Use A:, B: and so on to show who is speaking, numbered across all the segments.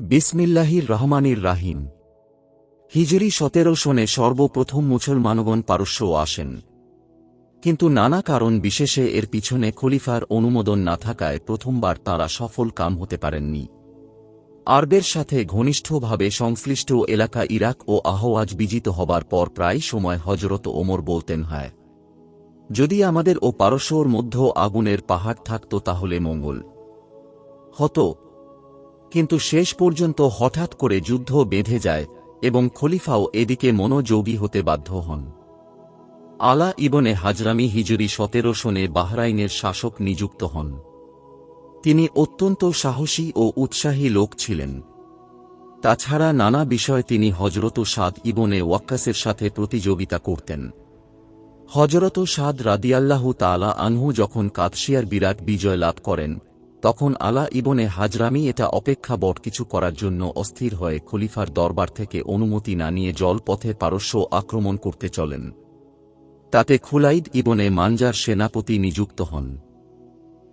A: বিসমিল্লাহির রহমানির রাহিম। হিজরি ১৭ সনে সর্বপ্রথম মুসলমানগণ পারস্য আসেন, কিন্তু নানা কারণ বিশেষে এর পিছনে খলিফার অনুমোদন না থাকায় প্রথমবার তাঁরা সফল কাম হতে পারেননি। আরবের সাথে ঘনিষ্ঠভাবে সংশ্লিষ্ট এলাকা ইরাক ও আহওয়াজ বিজিত হবার পর প্রায় সময় হজরত ওমর বলতেন, হয় যদি আমাদের ও পারস্যর মধ্য আগুনের পাহাড় থাকত তাহলে মঙ্গল হতো। কিন্তু শেষ পর্যন্ত হঠাৎ করে যুদ্ধ বেঁধে যায় এবং খলিফাও এদিকে মনোযোগী হতে বাধ্য হন। আলা ইবনে হাজরামি হিজরি ১৭ সনে বাহরাইনের শাসক নিযুক্ত হন। তিনি অত্যন্ত সাহসী ও উৎসাহী লোক ছিলেন। তাছাড়া নানা বিষয়ে তিনি হজরত সাদ ইবনে ওয়াক্কাসের সাথে প্রতিযোগিতা করতেন। হজরত সাদ রাদিয়াল্লাহু তাআলা আনহু যখন কাদসিয়ার বিরাট বিজয় লাভ করেন, তখন আলা ইবনে হাজরামি এটা অপেক্ষা বট কিছু করার জন্য অস্থির হয়ে খলিফার দরবার থেকে অনুমতি না নিয়ে জলপথে পারস্য আক্রমণ করতে চলেন। তাতে খুলাইদ ইবনে মানজার সেনাপতি নিযুক্ত হন।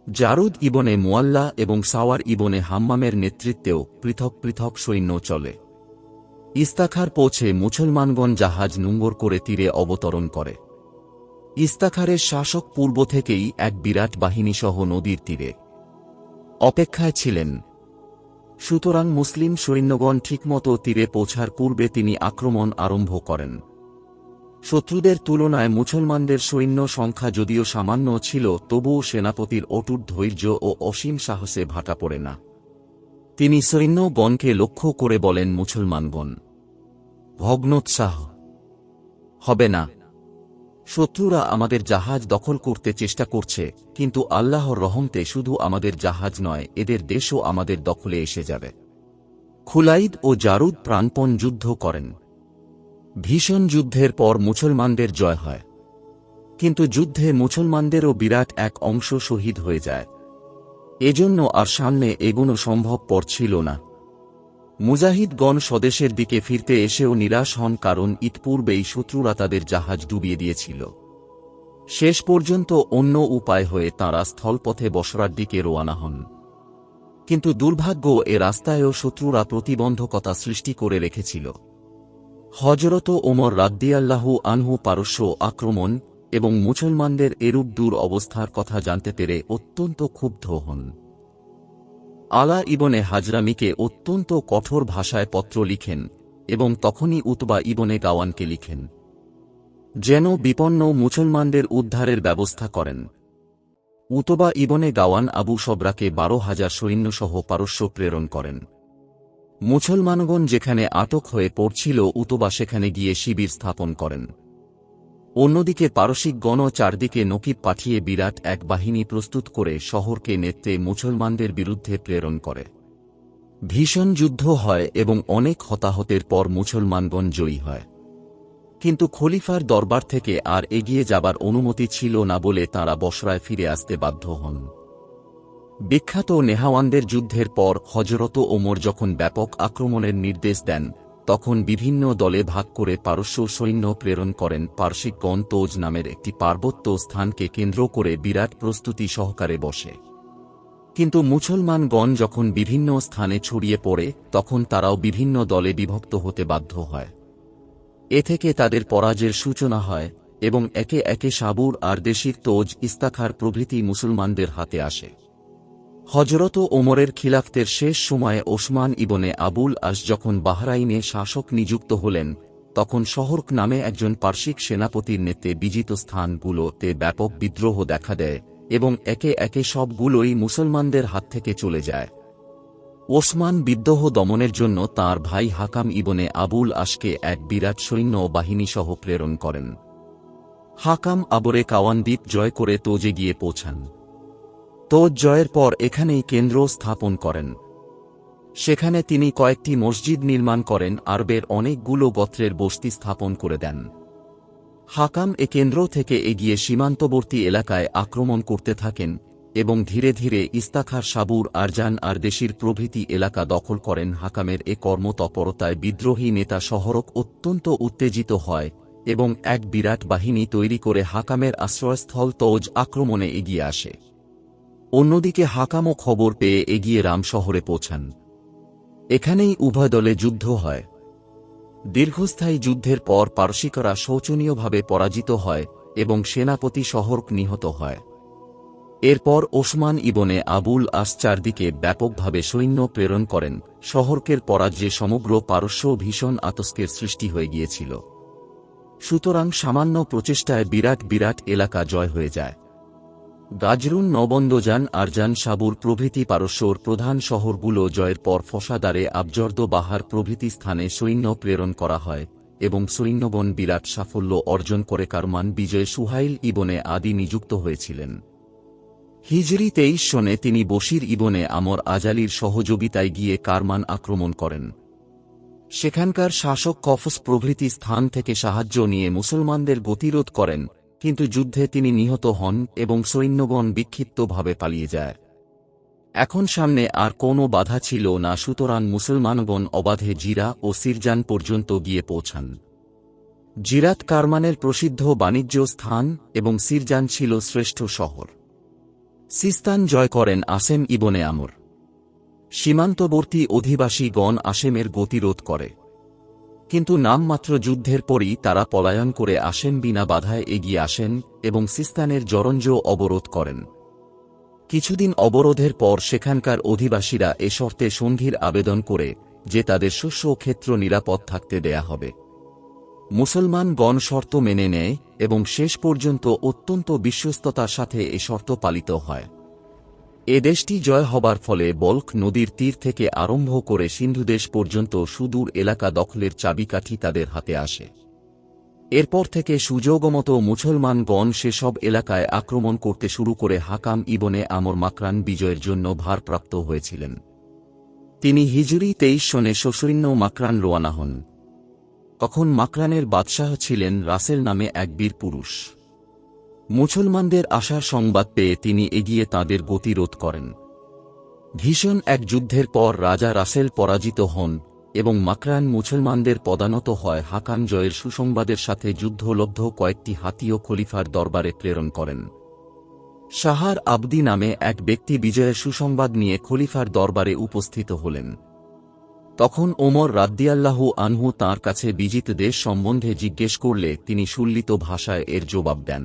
A: জারুদ ইবনে মুয়াল্লা এবং সাওয়ার ইবনে হাম্মামের নেতৃত্বেও পৃথক পৃথক সৈন্য চলে। ইস্তাখার পৌঁছে মুসলমানগণ জাহাজ নোঙর করে তীরে অবতরণ করে। ইস্তাখারের শাসক পূর্ব থেকেই এক বিরাট বাহিনীসহ নদীর তীরে অপেক্ষায় ছিলেন। সুতরাং মুসলিম সৈন্যগণ ঠিকমতো তীরে পৌঁছার পূর্বে তিনি আক্রমণ আরম্ভ করেন। শত্রুদের তুলনায় মুসলমানদের সৈন্য সংখ্যা যদিও সামান্য ছিল, তবুও সেনাপতির অটুট ধৈর্য ও অসীম সাহসে ভাটা পড়ে না। তিনি সৈন্যগণকে লক্ষ্য করে বলেন, মুসলমানগণ, ভগ্নোৎসাহ হবে না। শত্রুরা আমাদের জাহাজ দখল করতে চেষ্টা করছে, কিন্তু আল্লাহর রহমতে শুধু আমাদের জাহাজ নয়, এদের দেশও আমাদের দখলে এসে যাবে। খুলাইদ ও জারুদ প্রাণপণ যুদ্ধ করেন। ভীষণ যুদ্ধের পর মুসলমানদের জয় হয়, কিন্তু যুদ্ধে মুসলমানদেরও বিরাট এক অংশ শহীদ হয়ে যায়। এজন্য আর সামনে এগোনো সম্ভবপর ছিল না। মুজাহিদগণ স্বদেশের দিকে ফিরতে এসেও নিরাশ হন, কারণ ইতপূর্বেই শত্রুরা তাদের জাহাজ ডুবিয়ে দিয়েছিল। শেষ পর্যন্ত অন্য উপায় হয়ে তাঁরা স্থলপথে বসরার দিকে রওনা হন। কিন্তু দুর্ভাগ্য, এ রাস্তায়ও শত্রুরা প্রতিবন্ধকতা সৃষ্টি করে রেখেছিল। হজরত ওমর রাদিয়াল্লাহু আনহু পারস্য আক্রমণ এবং মুসলমানদের এরূপ দূর অবস্থার কথা জানতে পেরে অত্যন্ত ক্ষুব্ধ হন। আলা ইবনে হাজরামিকে অত্যন্ত কঠোর ভাষায় পত্র লিখেন এবং তখনই উতবা ইবনে গাওয়ানকে লিখেন, যেন বিপন্ন মুসলমানদের উদ্ধারের ব্যবস্থা করেন। উতবা ইবনে গাওয়ান আবু সবরাকে ১২,০০০ সৈন্যসহ পারস্য প্রেরণ করেন। মুসলমানগণ যেখানে আটক হয়ে পড়ছিল, উতবা সেখানে গিয়ে শিবির স্থাপন করেন। অন্যদিকে পারসিকগণও চারদিকে নকিব পাঠিয়ে বিরাট এক বাহিনী প্রস্তুত করে শহরকে নেতৃত্বে মুসলমানদের বিরুদ্ধে প্রেরণ করে। ভীষণ যুদ্ধ হয় এবং অনেক হতাহতের পর মুসলমানগণ জয়ী হয়। কিন্তু খলিফার দরবার থেকে আর এগিয়ে যাবার অনুমতি ছিল না বলে তাঁরা বসরায় ফিরে আসতে বাধ্য হন। বিখ্যাত নেহাওয়ানদের যুদ্ধের পর হজরত ওমর যখন ব্যাপক আক্রমণের নির্দেশ দেন, তখন বিভিন্ন দলে ভাগ করে পারস্য সৈন্য প্রেরণ করেন। পারসিকগণ তোজ নামের একটি পার্বত্য স্থানকে কেন্দ্র করে বিরাট প্রস্তুতি সহকারে বসে। কিন্তু মুসলমানগণ যখন বিভিন্ন স্থানে ছড়িয়ে পড়ে, তখন তারাও বিভিন্ন দলে বিভক্ত হতে বাধ্য হয়। এ থেকে তাদের পরাজয়ের সূচনা হয় এবং একে একে সাবুর আর দেশির তোজ, ইস্তাখার প্রভৃতি মুসলমানদের হাতে আসে। হজরত ওমরের খিলাফতের শেষ সময়ে ওসমান ইবনে আবুল আস যখন বাহরাইনে শাসক নিযুক্ত হলেন, তখন শহরক নামে একজন পারসিক সেনাপতির নেতৃত্বে বিজিত স্থানগুলোতে ব্যাপক বিদ্রোহ দেখা দেয় এবং একে একে সবগুলোই মুসলমানদের হাত থেকে চলে যায়। ওসমান বিদ্রোহ দমনের জন্য তাঁর ভাই হাকাম ইবনে আবুল আসকে এক বিরাট সৈন্য বাহিনীসহ প্রেরণ করেন। হাকাম আবরে কাওয়ান দ্বীপ জয় করে তোজে গিয়ে পৌঁছান। তোজ জয়ের পর এখানেই কেন্দ্র স্থাপন করেন। সেখানে তিনি কয়েকটি মসজিদ নির্মাণ করেন, আরবের অনেকগুলো গোত্রের বস্তি স্থাপন করে দেন। হাকাম এ কেন্দ্র থেকে এগিয়ে সীমান্তবর্তী এলাকায় আক্রমণ করতে থাকেন এবং ধীরে ধীরে ইস্তাখার, সাবুর, আরজান আর দেশির প্রভৃতি এলাকা দখল করেন। হাকামের এ কর্মতৎপরতায় বিদ্রোহী নেতা শহরক অত্যন্ত উত্তেজিত হয় এবং এক বিরাট বাহিনী তৈরি করে হাকামের আশ্রয়স্থল তোজ আক্রমণে এগিয়ে আসে। অন্যদিকে হাকামও খবর পেয়ে এগিয়ে রাম শহরে পৌঁছান। এখানেই উভয় দলে যুদ্ধ হয়। দীর্ঘস্থায়ী যুদ্ধের পর পারসিকরা শোচনীয়ভাবে পরাজিত হয় এবং সেনাপতি শহর নিহত হয়। এরপর ওসমান ইবনে আবুল আস চারদিকে ব্যাপকভাবে সৈন্য প্রেরণ করেন। শহরকের পরাজয়ে সমগ্র পারস্য ভীষণ আতঙ্কের সৃষ্টি হয়ে গিয়েছিল। সুতরাং সামান্য প্রচেষ্টায় বিরাট বিরাট এলাকা জয় হয়ে যায়। গাজরুন, নবন্দজান, আরজান, সাবুর প্রভৃতি পারস্যর প্রধান শহরগুলো জয়ের পর ফসাদারে, আবজর্দ, বাহার প্রভৃতি স্থানে সৈন্য প্রেরণ করা হয় এবং সৈন্যগণ বিরাট সাফল্য অর্জন করে কারমান বিজয়ে সুহাইল ইবনে আদি নিযুক্ত হয়েছিলেন। হিজরি 23 সনে তিনি বশির ইবনে আমর আজালির সহযোগিতায় গিয়ে কারমান আক্রমণ করেন। সেখানকার শাসক কফস প্রভৃতি স্থান থেকে সাহায্য নিয়ে মুসলমানদের গতিরোধ করেন, কিন্তু যুদ্ধে তিনি নিহত হন এবং সৈন্যগণ বিক্ষিপ্তভাবে পালিয়ে যায়। এখন সামনে আর কোনো বাধা ছিল না, সুতরাং মুসলমানগণ অবাধে জিরা ও সিরজান পর্যন্ত গিয়ে পৌঁছান। জিরাত কারমানের প্রসিদ্ধ বাণিজ্য স্থান এবং সিরজান ছিল শ্রেষ্ঠ শহর। সিস্তান জয় করেন আসেম ইবনে আমর। সীমান্তবর্তী অধিবাসীগণ আসেমের গতিরোধ করে, কিন্তু নামমাত্র যুদ্ধের পরই তারা পলায়ন করে আসেম বিনা বাধায় এগিয়ে আসেন এবং সিস্তানের জরঞ্জ অবরোধ করেন। কিছুদিন অবরোধের পর সেখানকার অধিবাসীরা এ শর্তে সন্ধির আবেদন করে যে তাদের শস্য ক্ষেত্র নিরাপদ থাকতে দেয়া হবে। মুসলমানগণ শর্ত মেনে নেয় এবং শেষ পর্যন্ত অত্যন্ত বিশ্বস্ততার সাথে এ শর্ত পালিত হয়। এ দেশটি জয় হবার ফলে বল্ক নদীর তীর থেকে আরম্ভ করে সিন্ধুদেশ পর্যন্ত সুদূর এলাকা দখলের চাবিকাঠি তাদের হাতে আসে। এরপর থেকে সুযোগমতো মুসলমানগণ সেসব এলাকায় আক্রমণ করতে শুরু করে হাকাম ইবনে আমর মাকরান বিজয়ের জন্য ভারপ্রাপ্ত হয়েছিলেন। তিনি হিজরি 23 সনে সৈন্য মাকরান রওনা হন। তখন মাকরানের বাদশাহ ছিলেন রাসেল নামে এক বীর পুরুষ। মুসলমানদের আসার সংবাদ পেয়ে তিনি এগিয়ে তাঁদের গতিরোধ করেন। ভীষণ এক যুদ্ধের পর রাজা রাসেল পরাজিত হন এবং মাকরান মুসলমানদের পদানত হয়। হাকান জয়ের সুসংবাদের সাথে যুদ্ধলব্ধ কয়েকটি হাতিও খলিফার দরবারে প্রেরণ করেন। শাহার আবদি নামে এক ব্যক্তি বিজয়ের সুসংবাদ নিয়ে খলিফার দরবারে উপস্থিত হলেন। তখন ওমর রাদিয়াল্লাহু আনহু তাঁর কাছে বিজিত দেশ সম্বন্ধে জিজ্ঞেস করলে তিনি সুললিত ভাষায় এর জবাব দেন,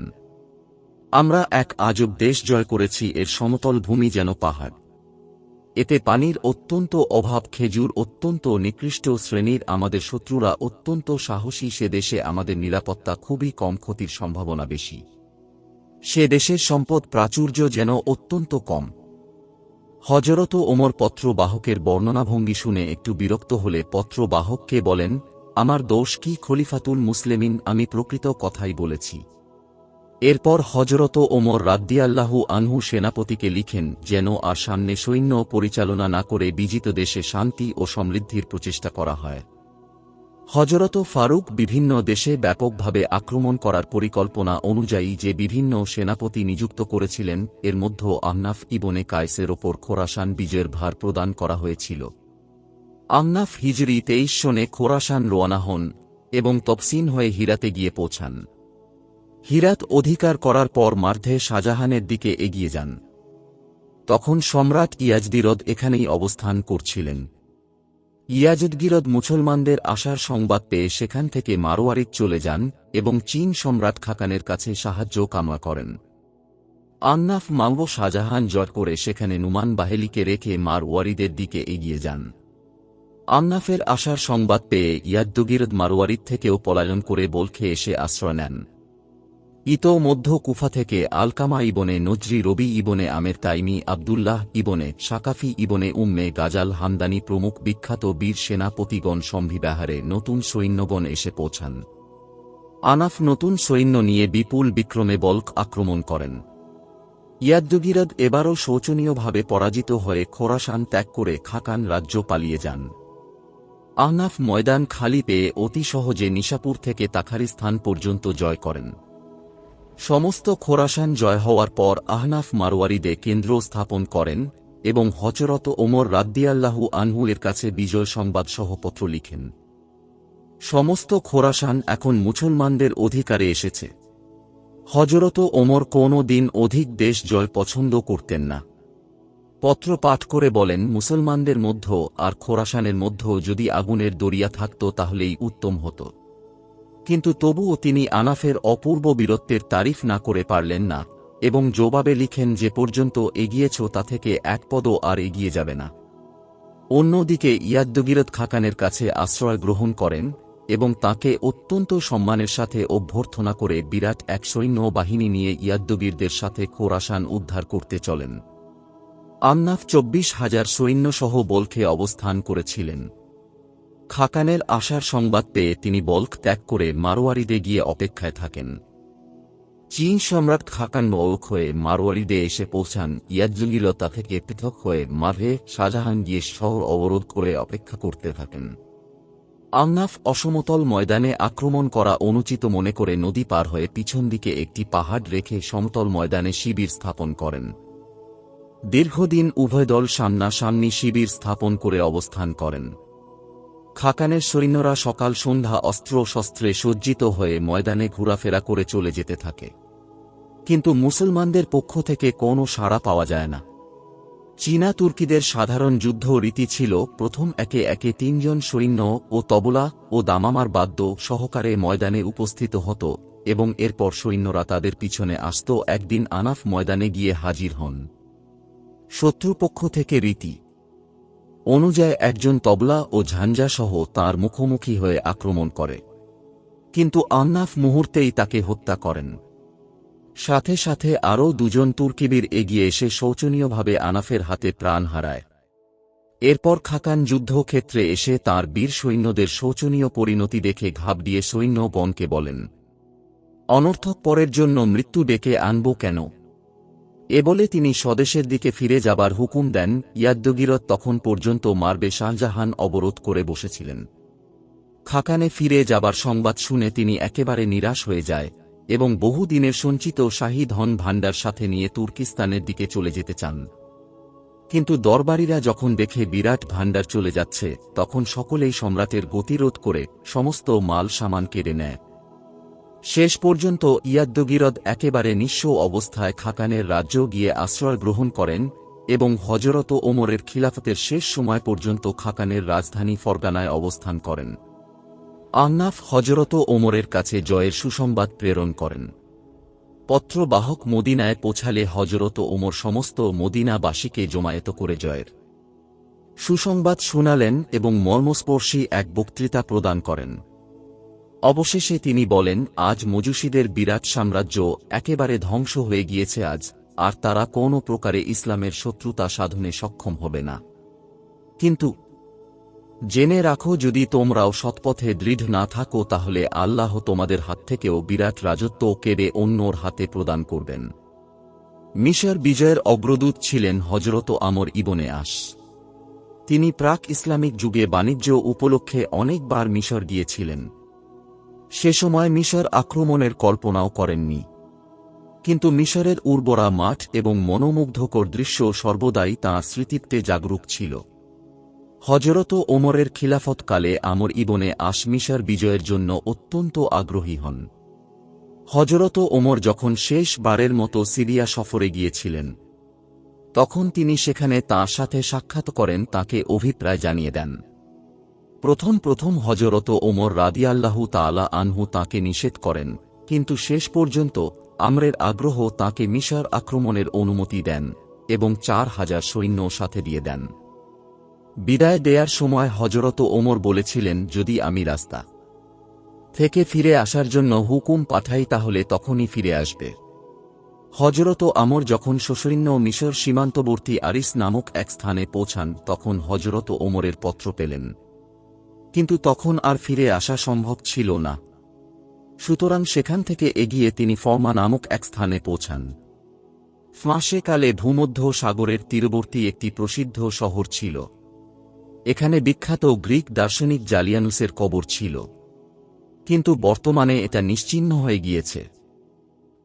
A: আমরা এক আজব দেশ জয় করেছি, এর সমতল ভূমি যেন পাহাড়। এতে পানির অত্যন্ত অভাব, খেজুর অত্যন্ত নিকৃষ্ট শ্রেণীর, আমাদের শত্রুরা অত্যন্ত সাহসী, সে দেশে আমাদের নিরাপত্তা খুবই কম, ক্ষতির সম্ভাবনা বেশি। সে দেশের সম্পদ প্রাচুর্য যেন অত্যন্ত কম। হযরত ওমর পত্রবাহকের বর্ণনাভঙ্গি শুনে একটু বিরক্ত হলে পত্রবাহককে বলেন, আমার দোষ কি খলিফাতুল মুসলিমিন, আমি প্রকৃত কথাই বলেছি। এরপর হযরত ওমর রাদিয়াল্লাহু আনহু সেনাপতিকে লিখেন যেন আর সামনে সৈন্য পরিচালনা না করে বিজিত দেশে শান্তি ও সমৃদ্ধির প্রচেষ্টা করা হয়। হযরত ফারুক বিভিন্ন দেশে ব্যাপকভাবে আক্রমণ করার পরিকল্পনা অনুযায়ী যে বিভিন্ন সেনাপতি নিযুক্ত করেছিলেন, এর মধ্যে আহনাফ ইবনে কায়েসের ওপর খোরাসান বিজয়ের ভার প্রদান করা হয়েছিল। আহনাফ হিজরি 23 সনে খোরাসান রওনা হন এবং তফসিন হয়ে হিরাতে গিয়ে পৌঁছান। হিরাত অধিকার করার পর মার্ধে শাহজাহানের দিকে এগিয়ে যান। তখন সম্রাট ইয়াজদিরদ এখানেই অবস্থান করছিলেন। ইয়াজদগিরদ মুসলমানদের আসার সংবাদ পেয়ে সেখান থেকে মারওয়ারিদ চলে যান এবং চীন সম্রাট খাকানের কাছে সাহায্য কামনা করেন। আহনাফ মাঙ্গ শাহজাহান জয় করে সেখানে নুমান বাহেলিকে রেখে মারওয়ারিদের দিকে এগিয়ে যান। আহনাফের আসার সংবাদ পেয়ে ইয়াজদগিরদ মারওয়ারিদ থেকেও পলায়ন করে বলখে এসে আশ্রয় নেন। ইতোমধ্য কুফা থেকে আলকামা ইবনে নজরি, রবি ইবনে আমের তাইমি, আবদুল্লাহ ইবনে সাকাফি, ইবনে উম্মে গাজাল হামদানি প্রমুখ বিখ্যাত বীর সেনাপতিগণ সম্ভিব্যাহারে নতুন সৈন্যগণ এসে পৌঁছান। আনাফ নতুন সৈন্য নিয়ে বিপুল বিক্রমে বল্ক আক্রমণ করেন। ইয়াজদগিরদ এবারও শোচনীয়ভাবে পরাজিত হয়ে খোরাসান ত্যাগ করে খাকান রাজ্য পালিয়ে যান। আহনাফ ময়দান খালি পেয়ে অতি সহজে নিশাপুর থেকে তাখারিস্তান পর্যন্ত জয় করেন। সমস্ত খোরাসান জয় হওয়ার পর আহনাফ মারওয়ারিদে কেন্দ্র স্থাপন করেন এবং হযরত ওমর রাদিয়াল্লাহু আনহু এর কাছে বিজয় সংবাদ সহ পত্র লিখেন। সমস্ত খোরাসান এখন মুসলমানদের অধিকারে এসেছে। হযরত ওমর কোনো দিন অধিক দেশ জয় পছন্দ করতেন না। পত্র পাঠ করে বলেন, মুসলমানদের মধ্য আর খোরাসানের মধ্য যদি আগুনের দরিয়া থাকত তাহলেই উত্তম হতো। কিন্তু তবুও তিনি আনাফের অপূর্ব বীরত্বের তারিফ না করে পারলেন না, এবং জবাবে লিখেন, যে পর্যন্ত এগিয়েছ তা থেকে এক পদও আর এগিয়ে যাবে না। অন্যদিকে ইয়াদ্দগিরদ খাকানের কাছে আশ্রয় গ্রহণ করেন এবং তাকে অত্যন্ত সম্মানের সাথে অভ্যর্থনা করে বিরাট এক সৈন্য বাহিনী নিয়ে ইয়াদ্দগিরদের সাথে খোরাসান উদ্ধার করতে চলেন। আমনাফ 24,000 সৈন্যসহ বলখে অবস্থান করেছিলেন। খাকানের আসার সংবাদ পেয়ে তিনি বলখ ত্যাগ করে মারোয়ারিদে গিয়ে অপেক্ষায় থাকেন। চীন সম্রাট খাকান বলখ হয়ে মারোয়ারিদে এসে পৌঁছান। ইয়াদ্দগিরদ তা থেকে পৃথক হয়ে মাভে শাহজাহান গিয়ে শহর অবরোধ করে অপেক্ষা করতে থাকেন। আমনাফ অসমতল ময়দানে আক্রমণ করা অনুচিত মনে করে নদী পার হয়ে পিছন দিকে একটি পাহাড় রেখে সমতল ময়দানে শিবির স্থাপন করেন। দীর্ঘদিন উভয় দল সামনাসামনি শিবির স্থাপন করে অবস্থান করেন। খাকানের সৈন্যরা সকাল সন্ধ্যা অস্ত্র শস্ত্রে সজ্জিত হয়ে ময়দানে ঘোরাফেরা করে চলে যেতে থাকে, কিন্তু মুসলমানদের পক্ষ থেকে কোনো সাড়া পাওয়া যায় না। চীনা তুর্কিদের সাধারণ যুদ্ধ রীতি ছিল, প্রথম একে একে 3 জন সৈন্য ও তবলা ও দামামার বাদ্য সহকারে ময়দানে উপস্থিত হতো এবং এরপর সৈন্যরা তাদের পিছনে আসত। একদিন আনাফ ময়দানে গিয়ে হাজির হন। শত্রুপক্ষ থেকে রীতি অনুযায়ী একজন তবলা ও ঝাঞ্ঝা সহ তাঁর মুখোমুখি হয়ে আক্রমণ করে, কিন্তু আনাফ মুহূর্তেই তাকে হত্যা করেন। সাথে সাথে আরও 2 জন তুর্কিবীর এগিয়ে এসে শোচনীয়ভাবে আনাফের হাতে প্রাণ হারায়। এরপর খাকান যুদ্ধক্ষেত্রে এসে তাঁর বীর সৈন্যদের শোচনীয় পরিণতি দেখে ঘাবড়িয়ে সৈন্যগণকে বলেন, অনর্থক পরের জন্য মৃত্যু ডেকে আনব কেন? এ বলে তিনি স্বদেশের দিকে ফিরে যাবার হুকুম দেন। ইয়াদ্দগিরদ তখন পর্যন্ত মারবে শাহজাহান অবরোধ করে বসেছিলেন। খাকানে ফিরে যাবার সংবাদ শুনে তিনি একেবারে নিরাশ হয়ে যায় এবং বহু দিনের সঞ্চিত শাহী ধন ভাণ্ডার সাথে নিয়ে তুর্কিস্তানের দিকে চলে যেতে চান। কিন্তু দরবারীরা যখন দেখে বিরাট ভাণ্ডার চলে যাচ্ছে, তখন সকলেই সম্রাটের গতিরোধ করে সমস্ত মাল সামান কেড়ে নেয়। শেষ পর্যন্ত ইয়াদ্দগিরদ একেবারে নিঃস্ব অবস্থায় খাকানের রাজ্য গিয়ে আশ্রয় গ্রহণ করেন এবং হযরত ওমরের খিলাফতের শেষ সময় পর্যন্ত খাকানের রাজধানী ফরগানায় অবস্থান করেন। আহনাফ হযরত ওমরের কাছে জয়ের সুসংবাদ প্রেরণ করেন। পত্রবাহক মদিনায় পৌঁছালে হযরত ওমর সমস্ত মদিনাবাসীকে জমায়েত করে জয়ের সুসংবাদ শোনালেন এবং মর্মস্পর্শী এক বক্তৃতা প্রদান করেন। অবশেষে তিনি বলেন, আজ মজুসীদের বিরাট সাম্রাজ্য একেবারে ধ্বংস হয়ে গিয়েছে আজ, আর তারা কোনো প্রকারে ইসলামের শত্রুতা সাধনে সক্ষম হবে না। কিন্তু জেনে রাখো, যদি তোমরাও সৎপথে দৃঢ় না থাকো তাহলে আল্লাহ তোমাদের হাত থেকেও বিরাট রাজত্ব কেড়ে অন্যর হাতে প্রদান করবেন। মিশর বিজয়ের অগ্রদূত ছিলেন হযরত আমর ইবনে আস। তিনি প্রাক ইসলামিক যুগে বাণিজ্য উপলক্ষে অনেকবার মিশর গিয়েছিলেন। সে সময় মিশর আক্রমণের কল্পনাও করেননি, কিন্তু মিশরের উর্বরা মাঠ এবং মনোমুগ্ধকর দৃশ্য সর্বদাই তাঁর স্মৃতিতে জাগরুক ছিল। হযরত ওমরের খিলাফতকালে আমর ইবনে আস মিশর বিজয়ের জন্য অত্যন্ত আগ্রহী হন। হযরত ওমর যখন শেষবারের মতো সিরিয়া সফরে গিয়েছিলেন, তখন তিনি সেখানে তাঁর সাথে সাক্ষাৎ করেন, তাঁকে অভিপ্রায় জানিয়ে দেন। প্রথম হযরত ওমর রাদিয়াল্লাহু তাআলা আনহু তাঁকে নিষেধ করেন, কিন্তু শেষ পর্যন্ত আমরের আগ্রহ তাঁকে মিশর আক্রমণের অনুমতি দেন এবং 4000 সৈন্য সাথে দিয়ে দেন। বিদায় দেয়ার সময় হযরত ওমর বলেছিলেন, যদি আমি রাস্তা থেকে ফিরে আসার জন্য হুকুম পাঠাই তাহলে তখনই ফিরে আসবে। হযরত আমর যখন সসৈন্য মিশর সীমান্তবর্তী আরিস নামক এক স্থানে পৌঁছান, তখন হযরত ওমরের পত্র পেলেন, কিন্তু তখন আর ফিরে আসা সম্ভব ছিল না। সুতরাং সেখান থেকে এগিয়ে তিনি ফর্মা নামক এক স্থানে পৌঁছান। ফ্মাসেকালে ভূমধ্য সাগরের তীরবর্তী একটি প্রসিদ্ধ শহর ছিল। এখানে বিখ্যাত গ্রিক দার্শনিক জালিয়ানুসের কবর ছিল, কিন্তু বর্তমানে এটা নিশ্চিহ্ন হয়ে গিয়েছে।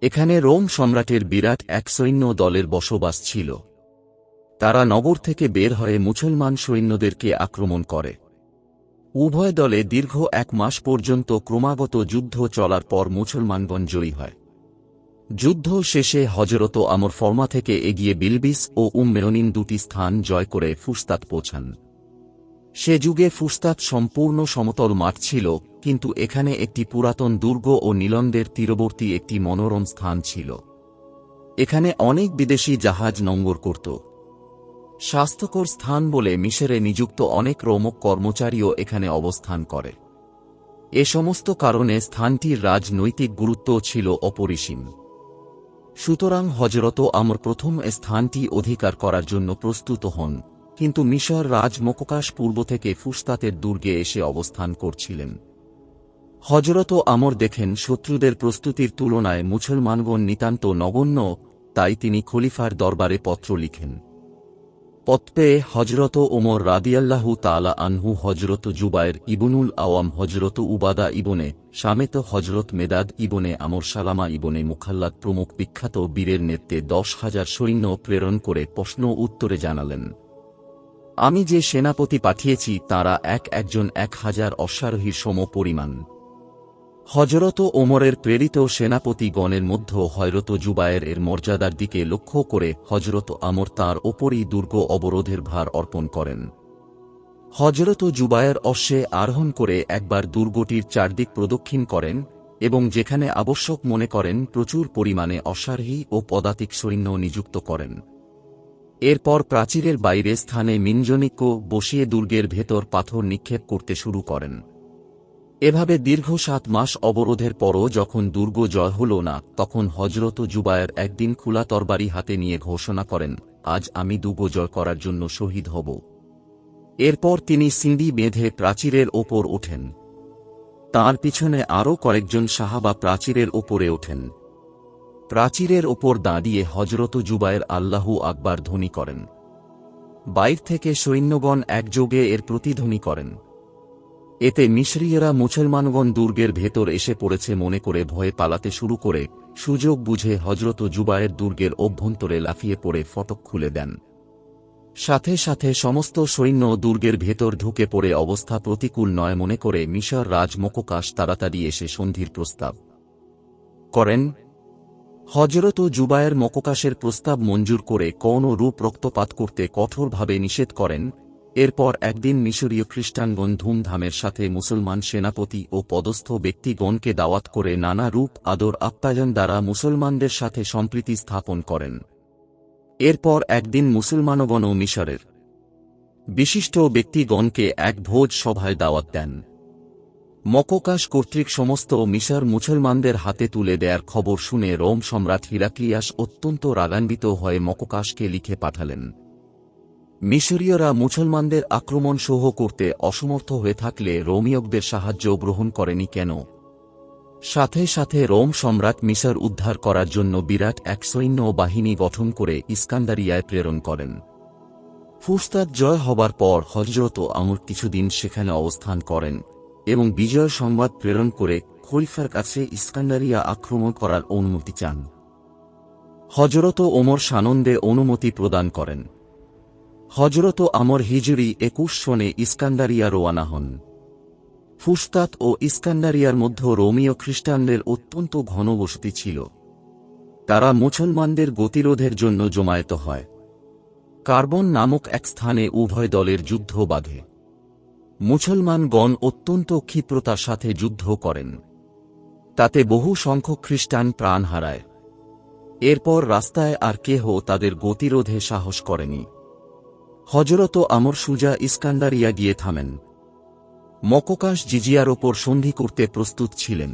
A: এখানে রোম সম্রাটের বিরাট এক সৈন্য দলের বসবাস ছিল। তারা নগর থেকে বের হয়ে মুসলমান সৈন্যদেরকে আক্রমণ করে। উভয় দলে দীর্ঘ 1 মাস পর্যন্ত ক্রমাগত যুদ্ধ চলার পর মুসলমানগণ জয়ী হয়। যুদ্ধ শেষে হজরত আমর ফর্মা থেকে এগিয়ে বিলবিস ও মেয়নিন দুটি স্থান জয় করে ফুসতাত পৌঁছান। সে যুগে ফুসতাত সম্পূর্ণ সমতল মাঠ ছিল, কিন্তু এখানে একটি পুরাতন দুর্গ ও নীলন্দের তীরবর্তী একটি মনোরম স্থান ছিল। এখানে অনেক বিদেশি জাহাজ নোঙ্গর করত। স্বাস্থ্যকর স্থান বলে মিশরে নিযুক্ত অনেক রোমক কর্মচারীও এখানে অবস্থান করে। এ সমস্ত কারণে স্থানটির রাজনৈতিক গুরুত্ব ছিল অপরিসীম। সুতরাং হজরত আমর প্রথম স্থানটি অধিকার করার জন্য প্রস্তুত হন, কিন্তু মিশর রাজ মককাশ পূর্ব থেকে ফুসতাতের দুর্গে এসে অবস্থান করছিলেন। হজরত আমর দেখেন শত্রুদের প্রস্তুতির তুলনায় মুসলমানগণ নিতান্ত নগণ্য, তাই তিনি খলিফার দরবারে পত্র লিখেন। পত্রে হজরত ওমর রাদিয়াল্লাহু তাআলা আনহু, হজরত জুবায়ের ইবনুল আওয়াম, হজরত উবাদা ইবনে শামেত, হজরত মেদাদ ইবনে আমর, সালামা ইবনে মুখাল্লাদ প্রমুখ বিখ্যাত বীরের নেতৃত্বে 10,000 সৈন্য প্রেরণ করে প্রশ্ন উত্তরে জানালেন, আমি যে সেনাপতি পাঠিয়েছি তাঁরা একজন 1,000 অশ্বারোহীর সম পরিমাণ। হজরত ওমরের প্রেরিত সেনাপতিগণের মধ্যে হযরত জুবায়ের এর মর্যাদার দিকে লক্ষ্য করে হজরত আমর তাঁর ওপরই দুর্গ অবরোধের ভার অর্পণ করেন। হজরত জুবায়ের অশ্বে আরোহণ করে একবার দুর্গটির চারদিক প্রদক্ষিণ করেন এবং যেখানে আবশ্যক মনে করেন প্রচুর পরিমাণে অশ্বারোহী ও পদাতিক সৈন্য নিযুক্ত করেন। এরপর প্রাচীরের বাইরে স্থানে মিনজনিক্য বসিয়ে দুর্গের ভেতর পাথর নিক্ষেপ করতে শুরু করেন। এভাবে দীর্ঘ 7 মাস অবরোধের পরও যখন দুর্গ জয় হল না, তখন হজরত জুবায়ের একদিন খোলা তরবারি হাতে নিয়ে ঘোষণা করেন, আজ আমি দুর্গ জয় করার জন্য শহীদ হব। এরপর তিনি সিঁড়ি বেঁধে প্রাচীরের ওপর ওঠেন। তাঁর পিছনে আরও কয়েকজন সাহাবা প্রাচীরের ওপরে ওঠেন। প্রাচীরের ওপর দাঁড়িয়ে হজরত জুবায়ের আল্লাহু আকবার ধ্বনি করেন। বাইর থেকে সৈন্যগণ একযোগে এর প্রতিধ্বনি করেন। এতে মিশরীয়রা মুসলমানগণ দুর্গের ভেতর এসে পড়েছে মনে করে ভয়ে পালাতে শুরু করে সুযোগ বুঝে হজরত জুবায়ের দুর্গের অভ্যন্তরে লাফিয়ে পড়ে ফটক খুলে দেন। সাথে সাথে সমস্ত সৈন্য দুর্গের ভেতর ঢুকে পড়ে অবস্থা প্রতিকূল নয় মনে করে মিশর রাজ মককাশ তাড়াতাড়ি এসে সন্ধির প্রস্তাব করেন। হজরত জুবায়ের মককাশের প্রস্তাব মঞ্জুর করে কোনো রূপ রক্তপাত করতে কঠোরভাবে নিষেধ করেন। এরপর একদিন মিশরীয় খ্রিস্টানগণ ধুমধামের সাথে মুসলমান সেনাপতি ও পদস্থ ব্যক্তিগণকে দাওয়াত করে নানা রূপ আদর আপ্যায়ন দ্বারা মুসলমানদের সাথে সম্প্রীতি স্থাপন করেন। এরপর একদিন মুসলমানগণও মিশরের বিশিষ্ট ব্যক্তিগণকে এক ভোজ সভায় দাওয়াত দেন। মককাশ কর্তৃক সমস্ত মিশর মুসলমানদের হাতে তুলে দেয়ার খবর শুনে রোম সম্রাট হিরাক্লিয়াস অত্যন্ত রাগান্বিত হয়ে মককাশকে লিখে পাঠালেন, মিশরীয়রা মুসলমানদের আক্রমণ সহ করতে অসমর্থ হয়ে থাকলে রোমীয়দের সাহায্য গ্রহণ করেনি কেন? সাথে সাথে রোম সম্রাট মিশর উদ্ধার করার জন্য বিরাট এক সৈন্য বাহিনী গঠন করে ইস্কান্দারিয়ায় প্রেরণ করেন। ফুসতাত জয় হবার পর হযরত আমর কিছুদিন সেখানে অবস্থান করেন এবং বিজয় সংবাদ প্রেরণ করে খলিফার কাছে ইস্কান্দারিয়া আক্রমণ করার অনুমতি চান। হযরত ওমর সানন্দে অনুমতি প্রদান করেন। হযরত আমর হিজরি 21 সনে ইস্কান্দারিয়া রওনা হন। ফুসতাত ও ইস্কান্দারিয়ার মধ্যে রোমীয় খ্রিস্টানদের অত্যন্ত ঘনবসতি ছিল। তারা মুসলমানদের গতিরোধের জন্য জমায়েত হয়। কার্বন নামক এক স্থানে উভয় দলের যুদ্ধ বাধে। মুসলমানগণ অত্যন্ত ক্ষিপ্রতার সাথে যুদ্ধ করেন। তাতে বহু সংখ্যক খ্রিস্টান প্রাণ হারায়। এরপর রাস্তায় আর কেহ তাদের গতিরোধে সাহস করেনি। হযরত আমর সুজা ইস্কান্দারিয়া গিয়ে থামেন। মককাশ জিজিয়ার ওপর সন্ধি করতে প্রস্তুত ছিলেন,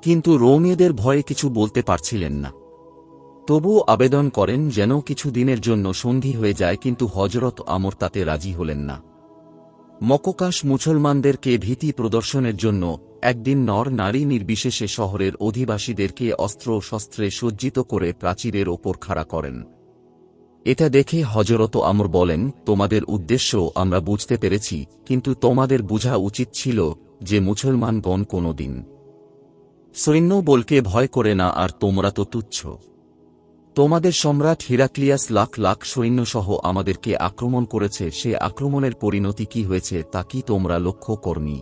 A: কিন্তু রোমীয়দের ভয়ে কিছু বলতে পারছিলেন না। তবুও আবেদন করেন যেন কিছু দিনের জন্য সন্ধি হয়ে যায়, কিন্তু হযরত আমর তাতে রাজি হলেন না। মককাশ মুসলমানদেরকে ভীতি প্রদর্শনের জন্য একদিন নর নারী নির্বিশেষে শহরের অধিবাসীদেরকে অস্ত্র শস্ত্রে সজ্জিত করে প্রাচীরের ওপর খাড়া করেন। এটা দেখে হযরত আমর বলেন, তোমাদের উদ্দেশ্য আমরা বুঝতে পেরেছি, কিন্তু তোমাদের বোঝা উচিত ছিল যে মুসলমানগণ কোনদিন সৈন্যবলকে ভয় করে না, আর তোমরা তো তুচ্ছ। তোমাদের সম্রাট হিরাক্লিয়াস লাখ লাখ সৈন্যসহ আমাদেরকে আক্রমণ করেছে, সে আক্রমণের পরিণতি কি হয়েছে তা কি তোমরা লক্ষ্য করনি?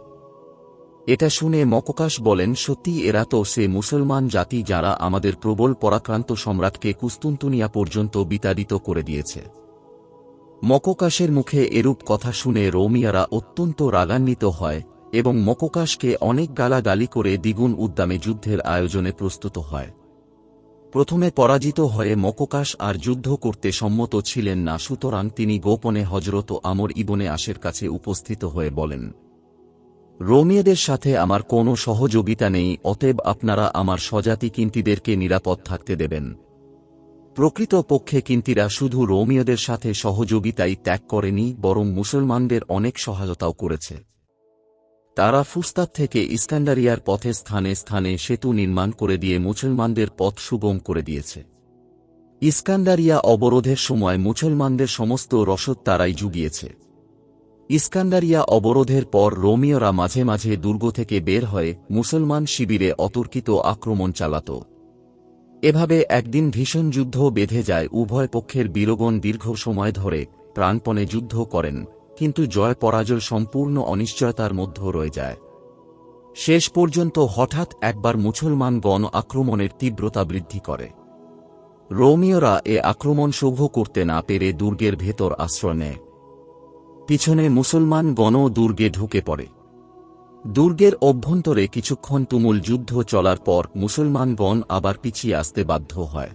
A: এটা শুনে মককাশ বলেন, সত্যি এরা তো সে মুসলমান জাতি যারা আমাদের প্রবল পরাক্রান্ত সম্রাটকে কুস্তুনতুনিয়া পর্যন্ত বিতাড়িত করে দিয়েছে। মককাশের মুখে এরূপ কথা শুনে রোমিয়ারা অত্যন্ত রাগান্বিত হয় এবং মককাশকে অনেক গালাগালি করে দ্বিগুণ উদ্দামে যুদ্ধের আয়োজনে প্রস্তুত হয়। প্রথমে পরাজিত হয়ে মককাশ আর যুদ্ধ করতে সম্মত ছিলেন না, সুতরাং তিনি গোপনে হজরত আমর ইবনে আসের কাছে উপস্থিত হয়ে বলেন, রোমিয়াদের সাথে আমার কোনো সহযোগিতা নেই, অতএব আপনারা আমার স্বজাতি কিন্তিদেরকে নিরাপদ থাকতে দেবেন। প্রকৃত পক্ষে কিন্তিরা শুধু রোমিয়াদের সাথে সহযোগিতাই ত্যাগ করেনি, বরং মুসলমানদের অনেক সহায়তাও করেছে। তারা ফুস্তাত থেকে ইস্কান্দারিয়ার পথে স্থানে স্থানে সেতু নির্মাণ করে দিয়ে মুসলমানদের পথ সুগম করে দিয়েছে। ইস্কান্দারিয়া অবরোধের সময় মুসলমানদের সমস্ত রসদ তারাই জুগিয়েছে। ইস্কান্দারিয়া অবরোধের পর রোমীয়রা মাঝে মাঝে দুর্গ থেকে বের হয়ে মুসলমান শিবিরে অতর্কিত আক্রমণ চালাত। এভাবে একদিন ভীষণ যুদ্ধ বেঁধে যায়। উভয় পক্ষের বীরগণ দীর্ঘ সময় ধরে প্রাণপণে যুদ্ধ করেন, কিন্তু জয় পরাজয় সম্পূর্ণ অনিশ্চয়তার মধ্যে রয়ে যায়। শেষ পর্যন্ত হঠাৎ একবার মুসলমানগণ আক্রমণের তীব্রতা বৃদ্ধি করে। রোমীয়রা এ আক্রমণ সহ্য করতে না পেরে দুর্গের ভেতর আশ্রয় নেয়। পিছনে মুসলমানগণও দুর্গে ঢুকে পড়ে। দুর্গের অভ্যন্তরে কিছুক্ষণ তুমুল যুদ্ধ চলার পর মুসলমানগণ আবার পিছিয়ে আসতে বাধ্য হয়।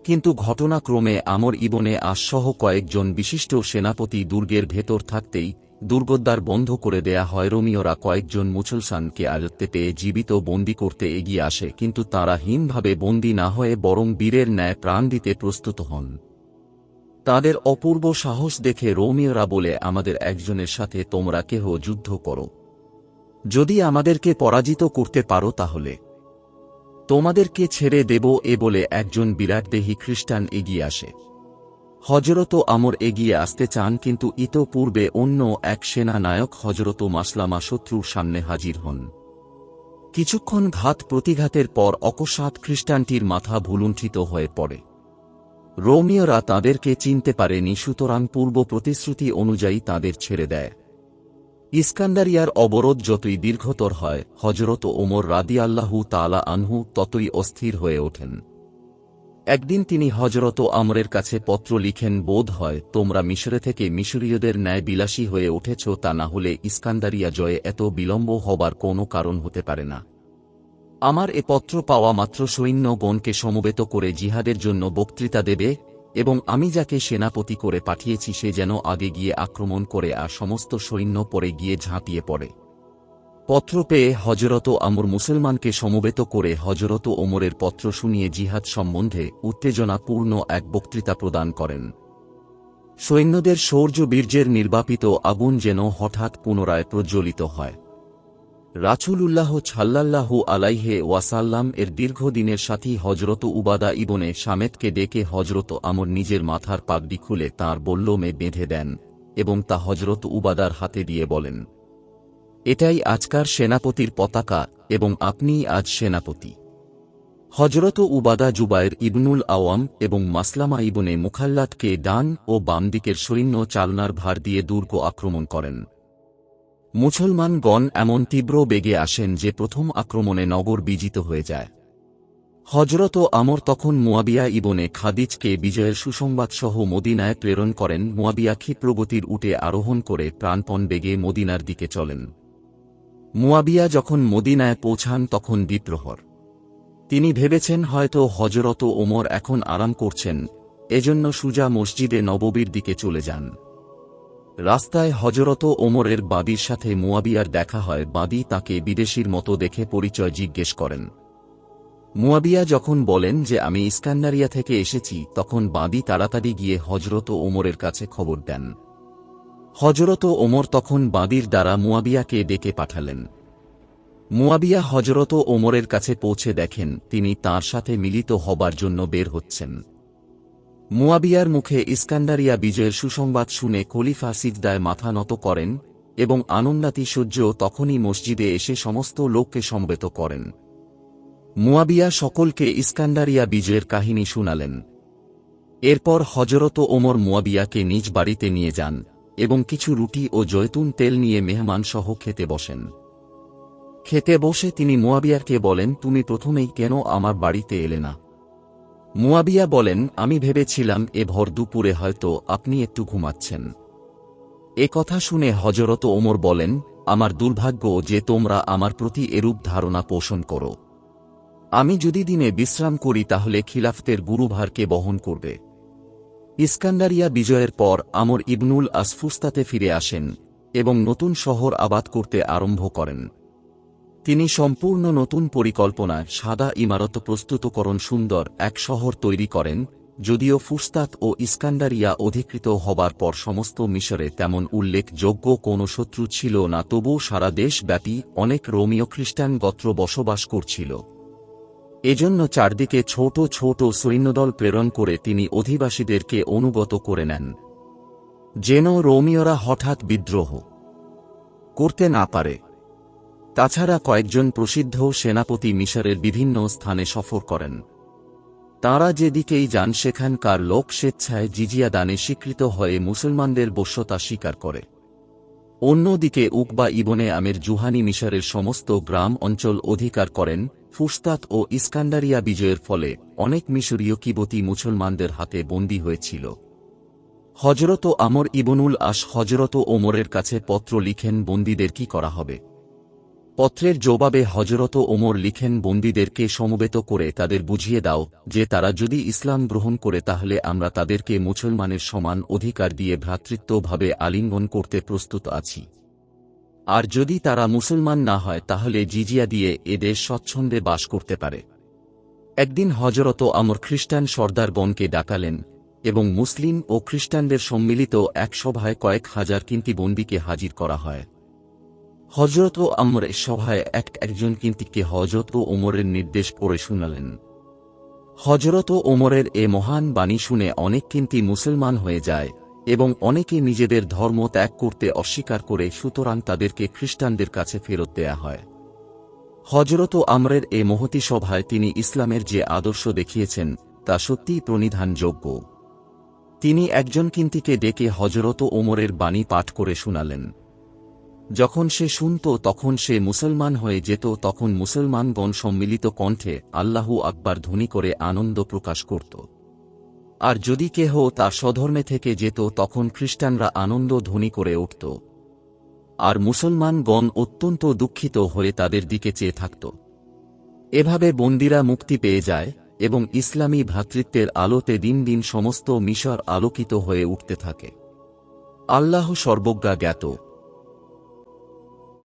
A: কিন্তু ঘটনাক্রমে আমর ইবনে আস-সহ কয়েকজন বিশিষ্ট সেনাপতি দুর্গের ভেতর থাকতেই দুর্গদ্বার বন্ধ করে দেয়া হয়। রোমীয়রা কয়েকজন মুসলমানকে আয়ত্তে পেয়ে জীবিত বন্দী করতে এগিয়ে আসে, কিন্তু তারা হীনভাবে বন্দী না হয়ে বরং বীরের ন্যায় প্রাণ দিতে প্রস্তুত হন। তাদের অপূর্ব সাহস দেখে রোমীয়রা বলে, আমাদের একজনের সাথে তোমরা কেহ যুদ্ধ করো, যদি আমাদেরকে পরাজিত করতে পারো তাহলে তোমাদেরকে ছেড়ে দেব। এ বলে একজন বিরাটদেহী খ্রিস্টান এগিয়ে আসে। হজরত আমর এগিয়ে আসতে চান, কিন্তু ইতোপূর্বে অন্য এক সেনা নায়ক হজরত মাসলামা শত্রুর সামনে হাজির হন। কিছুক্ষণ ঘাত প্রতিঘাতের পর অকস্মাৎ খ্রিস্টানটির মাথা ভুলুণ্ঠিত হয়ে পড়ে। রোমীয়রা তাদেরকে চিনতে পারেনি, সুতরাং পূর্ব প্রতিশ্রুতি অনুযায়ী তাদের ছেড়ে দেয়। ইস্কান্দারিয়ার অবরোধ যতই দীর্ঘতর হয়, হজরত ওমর রাদিয়াল্লাহু তাআলা আনহু ততই অস্থির হয়ে ওঠেন। একদিন তিনি হজরত আমরের কাছে পত্র লিখেন, বোধ হয় তোমরা মিশরে থেকে মিশরীয়দের ন্যায় বিলাসী হয়ে উঠেছ, তা না হলে ইস্কান্দারিয়া জয়ে এত বিলম্ব হবার কোনো কারণ হতে পারে না। আমার এ পত্র পাওয়া মাত্র সৈন্যগণকে সমবেত করে জিহাদের জন্য বক্তৃতা দেবে, এবং আমি যাকে সেনাপতি করে পাঠিয়েছি সে যেন আগে গিয়ে আক্রমণ করে আর সমস্ত সৈন্য পরে গিয়ে ঝাঁপিয়ে পড়ে। পত্র পেয়ে হজরত আমর মুসলমানকে সমবেত করে হজরত ওমরের পত্র শুনিয়ে জিহাদ সম্বন্ধে উত্তেজনাপূর্ণ এক বক্তৃতা প্রদান করেন। সৈন্যদের শৌর্য বীর্যের নির্বাপিত আগুন যেন হঠাৎ পুনরায় প্রজ্বলিত হয়। রাসূলুল্লাহ সাল্লাল্লাহু আলাইহি ওয়াসাল্লাম এর দীর্ঘদিনের সাথী হজরত উবাদা ইবনে সামেতকে ডেকে হজরত আমর নিজের মাথার পাগড়ি খুলে তাঁর বল্লমে বেঁধে দেন এবং তা হজরত উবাদার হাতে দিয়ে বলেন, এটাই আজকার সেনাপতির পতাকা এবং আপনিই আজ সেনাপতি। হজরত উবাদা জুবায়ের ইবনুল আওয়াম এবং মাসলামা ইবনে মুখাল্লাদকে ডান ও বাম দিকের সৈন্য চালনার ভার দিয়ে দুর্গ আক্রমণ করেন। মুসলমানগণ এমন তীব্র বেগে আসেন যে প্রথম আক্রমণে নগর বিজিত হয়ে যায়। হজরত আমর তখন মুয়াবিয়া ইবনে খাদিজকে বিজয়ের সুসংবাদসহ মদিনায় প্রেরণ করেন। মুয়াবিয়া ক্ষিপ্রগতির উটে আরোহণ করে প্রাণপণ বেগে মদিনার দিকে চলেন। মুয়াবিয়া যখন মদিনায় পৌঁছান তখন দ্বিপ্রহর। তিনি ভেবেছেন হয়তো হজরত ওমর এখন আরাম করছেন, এজন্য সুজা মসজিদে নববীর দিকে চলে যান। রাস্তায় হজরত ওমরের বাদীর সাথে মুয়াবিয়ার দেখা হয়। বাদী তাকে বিদেশীর মতো দেখে পরিচয় জিজ্ঞেস করেন। মুয়াবিয়া যখন বলেন যে আমি ইস্কান্দারিয়া থেকে এসেছি, তখন বাদী তাড়াতাড়ি গিয়ে হজরত ওমরের কাছে খবর দেন। হজরত ওমর তখন বাদীর দ্বারা মুয়াবিয়াকে ডেকে পাঠালেন। মুয়াবিয়া হজরত ওমরের কাছে পৌঁছে দেখেন তিনি তাঁর সাথে মিলিত হবার জন্য বের হচ্ছেন। মুয়াবিয়ার মুখে ইস্কান্দারিয়া বিজয়ের সুসংবাদ শুনে খলিফা সিজদায় মাথা নত করেন এবং আনন্দাতিশয্য তখনই মসজিদে এসে সমস্ত লোককে সমবেত করেন। মুয়াবিয়া সকলকে ইস্কান্দারিয়া বিজয়ের কাহিনী শুনালেন। এরপর হজরত ওমর মুয়াবিয়াকে নিজ বাড়িতে নিয়ে যান এবং কিছু রুটি ও জয়তুন তেল নিয়ে মেহমানসহ খেতে বসেন। খেতে বসে তিনি মুয়াবিয়াকে বলেন, তুমি প্রথমেই কেন আমার বাড়িতে এলে না? মুয়াবিয়া বলেন, আমি ভেবেছিলাম এ ভর দুপুরে হয়তো আপনি একটু ঘুমাচ্ছেন। এ কথা শুনে হযরত ওমর বলেন, আমার দুর্ভাগ্য যে তোমরা আমার প্রতি এরূপ ধারণা পোষণ করো। আমি যদি দিনে বিশ্রাম করি তাহলে খিলাফতের গুরুভারকে বহন করবে। ইস্কান্দারিয়া বিজয়ের পর আমর ইবনুল আস ফুস্তাতে ফিরে আসেন এবং নতুন শহর আবাদ করতে আরম্ভ করেন। তিনি সম্পূর্ণ নতুন পরিকল্পনায় সাদা ইমারত প্রস্তুতকরণ সুন্দর এক শহর তৈরি করেন। যদিও ফুস্তাত ও ইস্কান্দারিয়া অধিকৃত হবার পর সমস্ত মিশরে তেমন উল্লেখযোগ্য কোনো শত্রু ছিল না, তবু সারা দেশব্যাপী অনেক রোমীয় খ্রিস্টান গোত্র বসবাস করছিল। এজন্য চারদিকে ছোট ছোট সৈন্যদল প্রেরণ করে তিনি অধিবাসীদেরকে অনুগত করে নেন, যেন রোমীয়রা হঠাৎ বিদ্রোহ করতে না পারে। তাছাড়া কয়েকজন প্রসিদ্ধ সেনাপতি মিশরের বিভিন্ন স্থানে সফর করেন। তাঁরা যেদিকেই যান সেখানকার লোক স্বেচ্ছায় জিজিয়া দানে স্বীকৃত হয়ে মুসলমানদের বশ্যতা স্বীকার করে। অন্যদিকে উকবা ইবনে আমের জুহানি মিশরের সমস্ত গ্রাম অঞ্চল অধিকার করেন। ফুস্তাত ও ইস্কান্দারিয়া বিজয়ের ফলে অনেক মিশরীয় কিবতী মুসলমানদের হাতে বন্দী হয়েছিল। হযরত আমর ইবনুল আস হযরত ওমরের কাছে পত্র লিখেন বন্দীদের কি করা হবে। পত্রের জবাবে হযরত ওমর লিখেন, বন্দীদেরকে সমবেত করে তাদের বুঝিয়ে দাও যে তারা যদি ইসলাম গ্রহণ করে তাহলে আমরা তাদেরকে মুসলমানের সমান অধিকার দিয়ে ভ্রাতৃত্বভাবে আলিঙ্গন করতে প্রস্তুত আছি, আর যদি তারা মুসলমান না হয় তাহলে জিজিয়া দিয়ে এদের স্বচ্ছন্দে বাস করতে পারে। একদিন হযরত আমর খ্রিস্টান সর্দারগণকে ডাকালেন এবং মুসলিম ও খ্রিস্টানদের সম্মিলিত এক সভায় কয়েক হাজার বন্দীকে হাজির করা হয়। হযরত আমর সভায় একজন কিন্তিকে হযরত ওমরের নির্দেশ পড়ে শুনালেন। হযরত ওমরের এ মহান বাণী শুনে অনেক মুসলমান হয়ে যায় এবং অনেকে নিজেদের ধর্ম ত্যাগ করতে অস্বীকার করে, সুতরাং তাদেরকে খ্রিস্টানদের কাছে ফেরত দেয়া হয়। হযরত আমরের এ মহতী সভায় তিনি ইসলামের যে আদর্শ দেখিয়েছেন তা সত্যিই প্রণিধানযোগ্য। তিনি একজন কিন্তিকে ডেকে হযরত ওমরের বাণী পাঠ করে শুনালেন। যখন সে শুনত তখন সে মুসলমান হয়ে যেত। তখন মুসলমানগণ সম্মিলিত কণ্ঠে আল্লাহু আকবার ধ্বনি করে আনন্দ প্রকাশ করত। আর যদি কেহ তা স্বধর্মে থেকে যেত তখন খ্রিস্টানরা আনন্দ ধ্বনি করে উঠত, আর মুসলমানগণ অত্যন্ত দুঃখিত হয়ে তাদের দিকে চেয়ে থাকত। এভাবে বন্দীরা মুক্তি পেয়ে যায় এবং ইসলামী ভ্রাতৃত্বের আলোতে দিন দিন সমস্ত মিশর আলোকিত হয়ে উঠতে থাকে। আল্লাহ সর্বজ্ঞা জ্ঞাত।